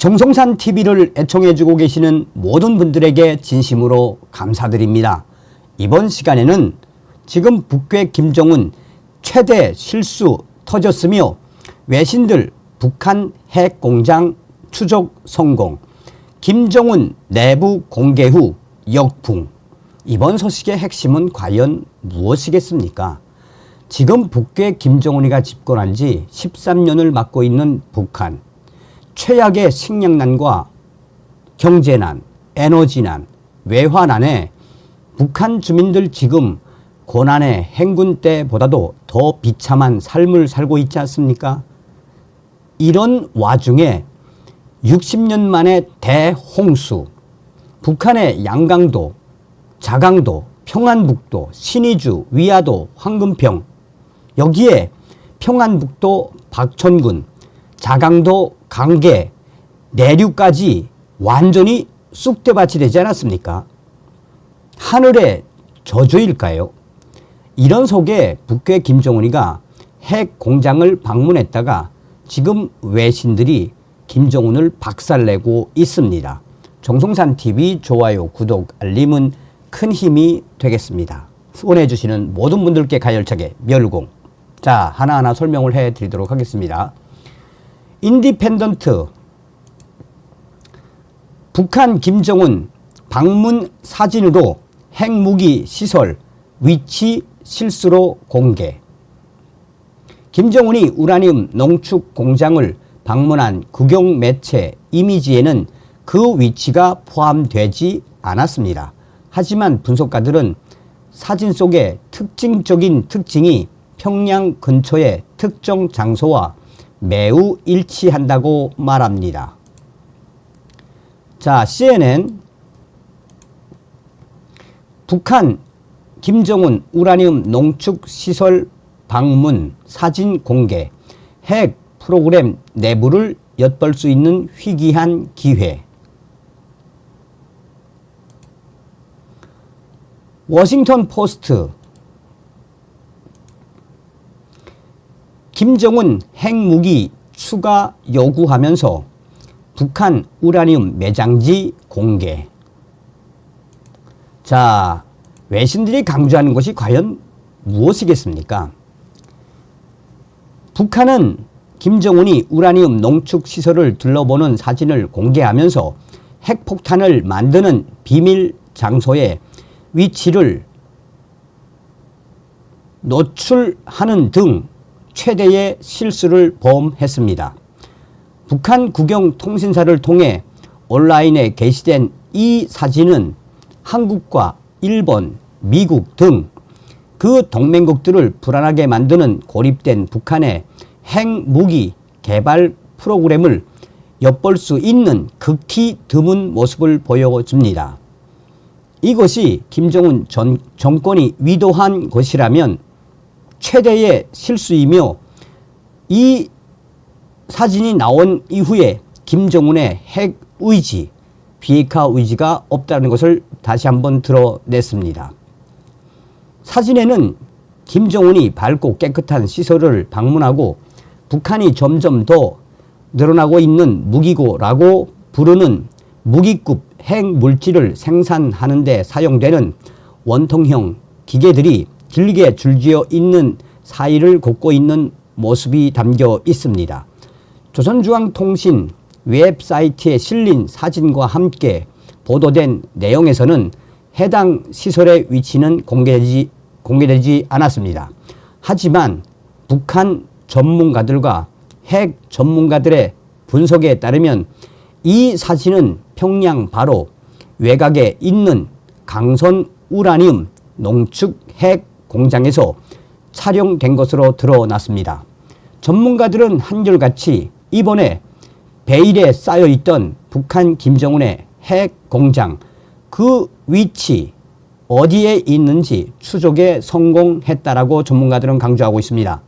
정성산 TV를 애청해주고 계시는 모든 분들에게 진심으로 감사드립니다. 이번 시간에는 지금 북괴 김정은 최대 실수 터졌으며 외신들 북한 핵공장 추적 성공, 김정은 내부 공개 후 역풍. 이번 소식의 핵심은 과연 무엇이겠습니까? 지금 북괴 김정은이가 집권한 지 13년을 맡고 있는 북한. 최악의 식량난과 경제난, 에너지난, 외화난에 북한 주민들 지금 고난의 행군 때보다도 더 비참한 삶을 살고 있지 않습니까? 이런 와중에 60년 만에 대홍수, 북한의 양강도, 자강도, 평안북도, 신의주, 위화도, 황금평, 여기에 평안북도 박천군, 자강도 강계, 내륙까지 완전히 쑥대밭이 되지 않았습니까? 하늘의 저주일까요? 이런 속에 북괴 김정은이가 핵 공장을 방문했다가 지금 외신들이 김정은을 박살내고 있습니다. 정성산TV 좋아요, 구독, 알림은 큰 힘이 되겠습니다. 후원해 주시는 모든 분들께 가열차게 멸공. 자, 하나하나 설명을 해 드리도록 하겠습니다. 인디펜던트 북한 김정은 방문 사진으로 핵무기 시설 위치 실수로 공개. 김정은이 우라늄 농축 공장을 방문한 국영 매체 이미지에는 그 위치가 포함되지 않았습니다. 하지만 분석가들은 사진 속의 특징적인 특징이 평양 근처의 특정 장소와 매우 일치한다고 말합니다. 자, CNN 북한 김정은 우라늄 농축 시설 방문 사진 공개, 핵 프로그램 내부를 엿볼 수 있는 희귀한 기회. 워싱턴 포스트 김정은 핵무기 추가 요구하면서 북한 우라늄 매장지 공개. 자, 외신들이 강조하는 것이 과연 무엇이겠습니까? 북한은 김정은이 우라늄 농축 시설을 둘러보는 사진을 공개하면서 핵폭탄을 만드는 비밀 장소의 위치를 노출하는 등 최대의 실수를 범했습니다. 북한 국영통신사를 통해 온라인에 게시된 이 사진은 한국과 일본, 미국 등 그 동맹국들을 불안하게 만드는 고립된 북한의 핵무기 개발 프로그램을 엿볼 수 있는 극히 드문 모습을 보여줍니다. 이것이 김정은 정권이 위도한 것이라면 최대의 실수이며 이 사진이 나온 이후에 김정은의 핵 의지, 비핵화 의지가 없다는 것을 다시 한번 드러냈습니다. 사진에는 김정은이 밝고 깨끗한 시설을 방문하고 북한이 점점 더 늘어나고 있는 무기고라고 부르는 무기급 핵물질을 생산하는 데 사용되는 원통형 기계들이 길게 줄지어 있는 사이를 걷고 있는 모습이 담겨 있습니다. 조선중앙통신 웹사이트에 실린 사진과 함께 보도된 내용에서는 해당 시설의 위치는 공개되지 않았습니다. 하지만 북한 전문가들과 핵 전문가들의 분석에 따르면 이 사진은 평양 바로 외곽에 있는 강선 우라늄 농축 핵 공장에서 촬영된 것으로 드러났습니다. 전문가들은 한결같이 이번에 베일에 쌓여있던 북한 김정은의 핵 공장 그 위치 어디에 있는지 추적에 성공했다라고 전문가들은 강조하고 있습니다.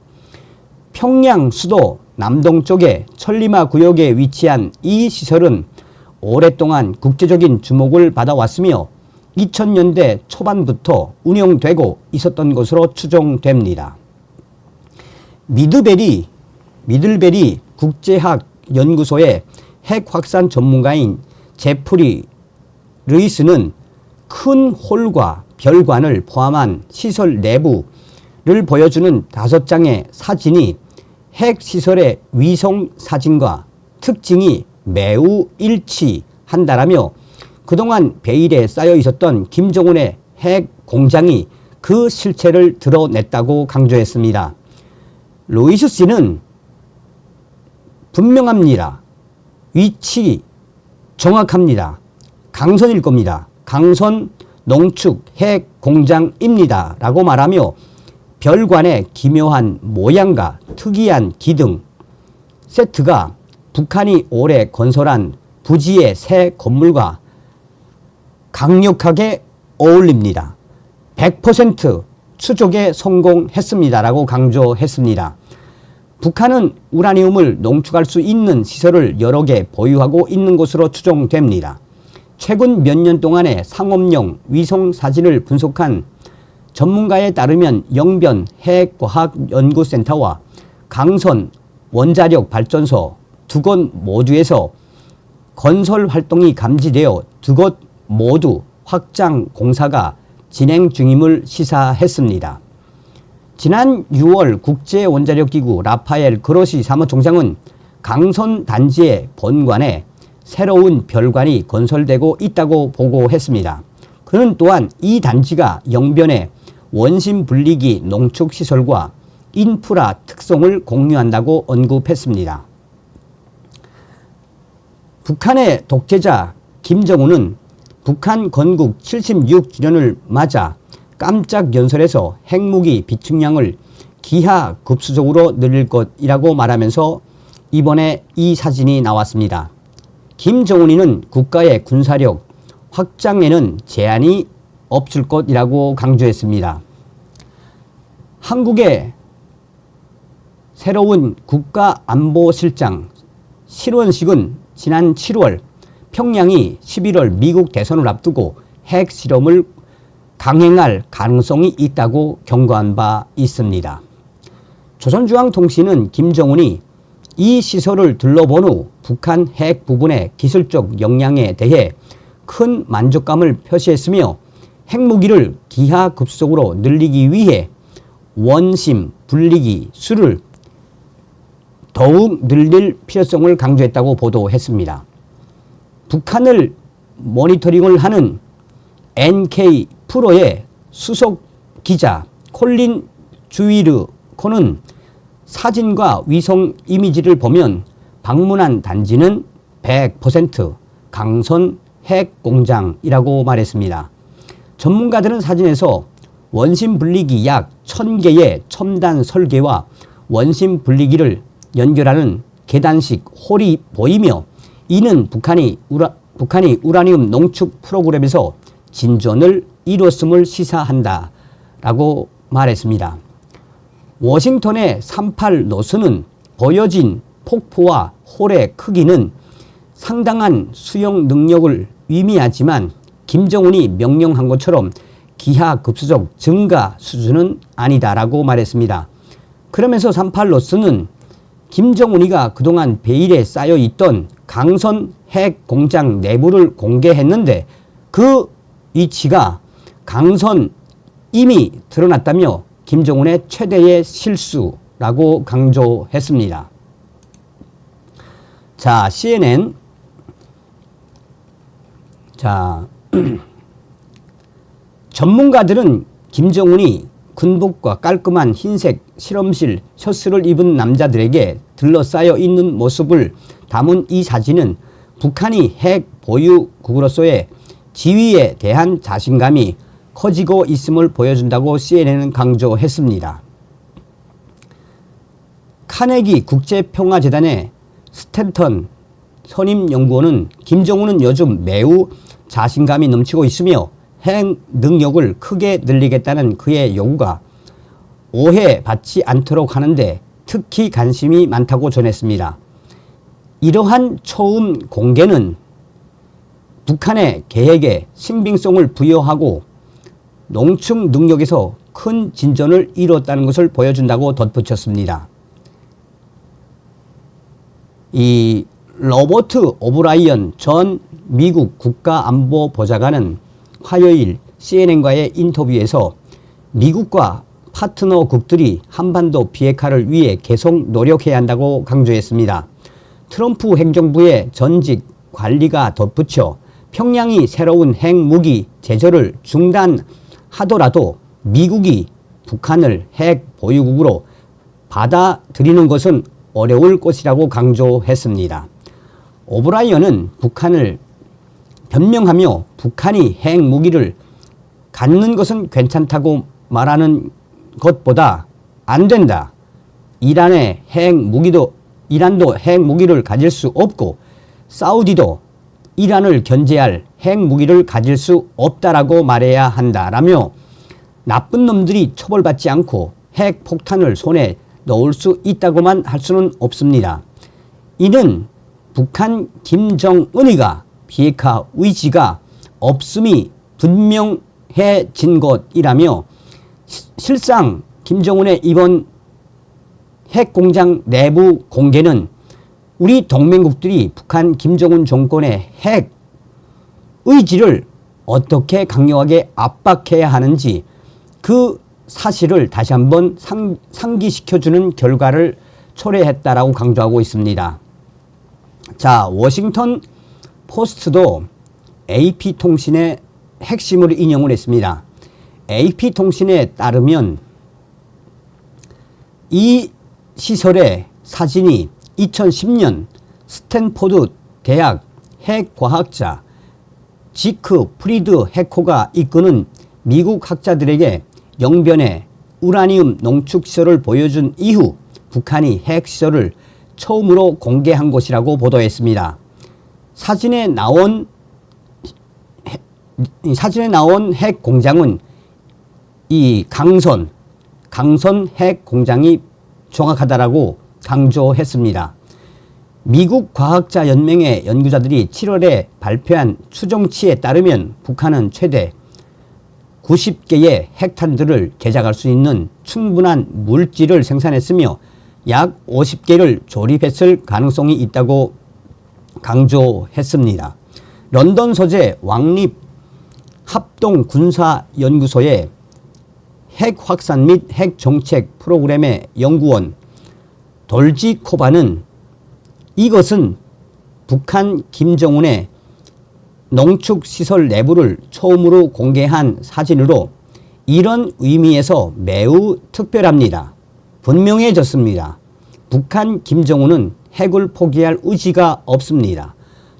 평양 수도 남동쪽의 천리마 구역에 위치한 이 시설은 오랫동안 국제적인 주목을 받아왔으며 2000년대 초반부터 운영되고 있었던 것으로 추정됩니다. 미들베리 국제학 연구소의 핵 확산 전문가인 제프리 루이스는 큰 홀과 별관을 포함한 시설 내부를 보여주는 5장의 사진이 핵 시설의 위성 사진과 특징이 매우 일치한다라며 그동안 베일에 쌓여 있었던 김정은의 핵 공장이 그 실체를 드러냈다고 강조했습니다. 로이스 씨는 분명합니다. 위치 정확합니다. 강선일 겁니다. 강선 농축 핵 공장입니다. 라고 말하며 별관의 기묘한 모양과 특이한 기둥 세트가 북한이 올해 건설한 부지의 새 건물과 강력하게 어울립니다. 100% 추적에 성공했습니다. 라고 강조했습니다. 북한은 우라늄을 농축할 수 있는 시설을 여러 개 보유하고 있는 것으로 추정됩니다. 최근 몇 년 동안의 상업용 위성 사진을 분석한 전문가에 따르면 영변 핵과학연구센터와 강선 원자력 발전소 두 곳 모두에서 건설 활동이 감지되어 두 곳 모두 확장 공사가 진행 중임을 시사했습니다. 지난 6월 국제원자력기구 라파엘 그로시 사무총장은 강선 단지의 본관에 새로운 별관이 건설되고 있다고 보고했습니다. 그는 또한 이 단지가 영변의 원심 분리기 농축시설과 인프라 특성을 공유한다고 언급했습니다. 북한의 독재자 김정은은 북한 건국 76주년을 맞아 깜짝 연설에서 핵무기 비축량을 기하급수적으로 늘릴 것이라고 말하면서 이번에 이 사진이 나왔습니다. 김정은이는 국가의 군사력 확장에는 제한이 없을 것이라고 강조했습니다. 한국의 새로운 국가안보실장 실원식은 지난 7월 평양이 11월 미국 대선을 앞두고 핵실험을 강행할 가능성이 있다고 경고한 바 있습니다. 조선중앙통신은 김정은이 이 시설을 둘러본 후 북한 핵 부분의 기술적 역량에 대해 큰 만족감을 표시했으며 핵무기를 기하급수적으로 늘리기 위해 원심 분리기 수를 더욱 늘릴 필요성을 강조했다고 보도했습니다. 북한을 모니터링을 하는 NK 프로의 수석 기자 콜린 주이르코는 사진과 위성 이미지를 보면 방문한 단지는 100% 강선 핵 공장이라고 말했습니다. 전문가들은 사진에서 원심 분리기 약 1000개의 첨단 설계와 원심 분리기를 연결하는 계단식 홀이 보이며 이는 북한이 우라늄 농축 프로그램에서 진전을 이뤘음을 시사한다 라고 말했습니다. 워싱턴의 38 노스는 보여진 폭포와 홀의 크기는 상당한 수용 능력을 의미하지만 김정은이 명령한 것처럼 기하급수적 증가 수준은 아니다라고 말했습니다. 그러면서 38 노스는 김정은이가 그동안 베일에 쌓여있던 강선 핵 공장 내부를 공개했는데 그 위치가 강선 이미 드러났다며 김정은의 최대의 실수라고 강조했습니다. 자, CNN. 자, 전문가들은 김정은이 군복과 깔끔한 흰색 실험실 셔츠를 입은 남자들에게 둘러싸여 있는 모습을 담은 이 사진은 북한이 핵 보유국으로서의 지위에 대한 자신감이 커지고 있음을 보여준다고 CNN은 강조했습니다. 카네기 국제평화재단의 스탠턴 선임연구원은 김정은은 요즘 매우 자신감이 넘치고 있으며 핵 능력을 크게 늘리겠다는 그의 요구가 오해받지 않도록 하는데 특히 관심이 많다고 전했습니다. 이러한 처음 공개는 북한의 계획에 신빙성을 부여하고 농축 능력에서 큰 진전을 이뤘다는 것을 보여준다고 덧붙였습니다. 이 로버트 오브라이언 전 미국 국가안보보좌관은 화요일 CNN과의 인터뷰에서 미국과 파트너국들이 한반도 비핵화를 위해 계속 노력해야 한다고 강조했습니다. 트럼프 행정부의 전직 관리가 덧붙여 평양이 새로운 핵무기 제조를 중단하더라도 미국이 북한을 핵 보유국으로 받아들이는 것은 어려울 것이라고 강조했습니다. 오브라이언은 북한을 변명하며 북한이 핵무기를 갖는 것은 괜찮다고 말하는 것보다 안 된다. 이란도 핵무기를 가질 수 없고 사우디도 이란을 견제할 핵무기를 가질 수 없다라고 말해야 한다라며 나쁜 놈들이 처벌받지 않고 핵폭탄을 손에 넣을 수 있다고만 할 수는 없습니다. 이는 북한 김정은이가 비핵화 의지가 없음이 분명해진 것이라며 실상 김정은의 이번 핵공장 내부 공개는 우리 동맹국들이 북한 김정은 정권의 핵 의지를 어떻게 강력하게 압박해야 하는지 그 사실을 다시 한번 상기시켜주는 결과를 초래했다라고 강조하고 있습니다. 자, 워싱턴 포스트도 AP통신의 핵심을 인용을 했습니다. AP통신에 따르면 이 시설의 사진이 2010년 스탠포드 대학 핵과학자 지크 프리드 해커가 이끄는 미국 학자들에게 영변의 우라늄 농축시설을 보여준 이후 북한이 핵시설을 처음으로 공개한 것이라고 보도했습니다. 사진에 나온 핵 공장은 이 강선 핵 공장이 정확하다라고 강조했습니다. 미국 과학자 연맹의 연구자들이 7월에 발표한 추정치에 따르면 북한은 최대 90개의 핵탄두를 제작할 수 있는 충분한 물질을 생산했으며 약 50개를 조립했을 가능성이 있다고 강조했습니다. 런던 소재 왕립 합동군사연구소의 핵확산 및 핵정책 프로그램의 연구원 돌지코바는 이것은 북한 김정은의 농축시설 내부를 처음으로 공개한 사진으로 이런 의미에서 매우 특별합니다. 분명해졌습니다. 북한 김정은은 핵을 포기할 의지가 없습니다.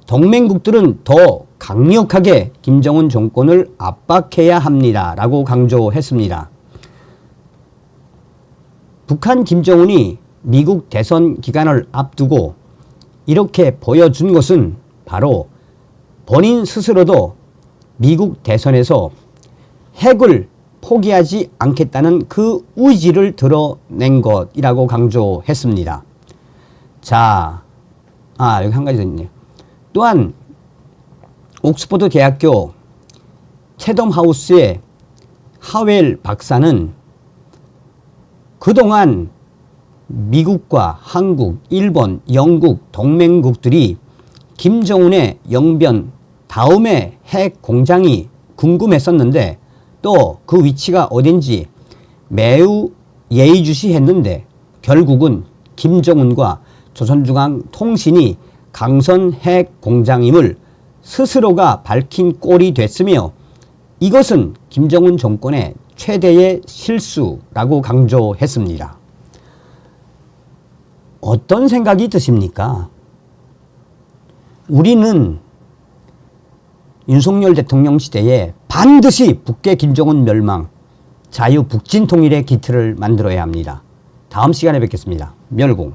동맹국들은 더 강력하게 김정은 정권을 압박해야 합니다. 라고 강조했습니다. 북한 김정은이 미국 대선 기간을 앞두고 이렇게 보여준 것은 바로 본인 스스로도 미국 대선에서 핵을 포기하지 않겠다는 그 의지를 드러낸 것이라고 강조했습니다. 자, 여기 한 가지 더 있네요. 또한 옥스퍼드 대학교 채덤 하우스의 하웰 박사는 그동안 미국과 한국, 일본, 영국, 동맹국들이 김정은의 영변 다음에 핵 공장이 궁금했었는데 또 그 위치가 어딘지 매우 예의주시했는데 결국은 김정은과 조선중앙통신이 강선 핵 공장임을 스스로가 밝힌 꼴이 됐으며 이것은 김정은 정권의 최대의 실수라고 강조했습니다. 어떤 생각이 드십니까? 우리는 윤석열 대통령 시대에 반드시 북괴 김정은 멸망, 자유 북진 통일의 기틀을 만들어야 합니다. 다음 시간에 뵙겠습니다. 멸공.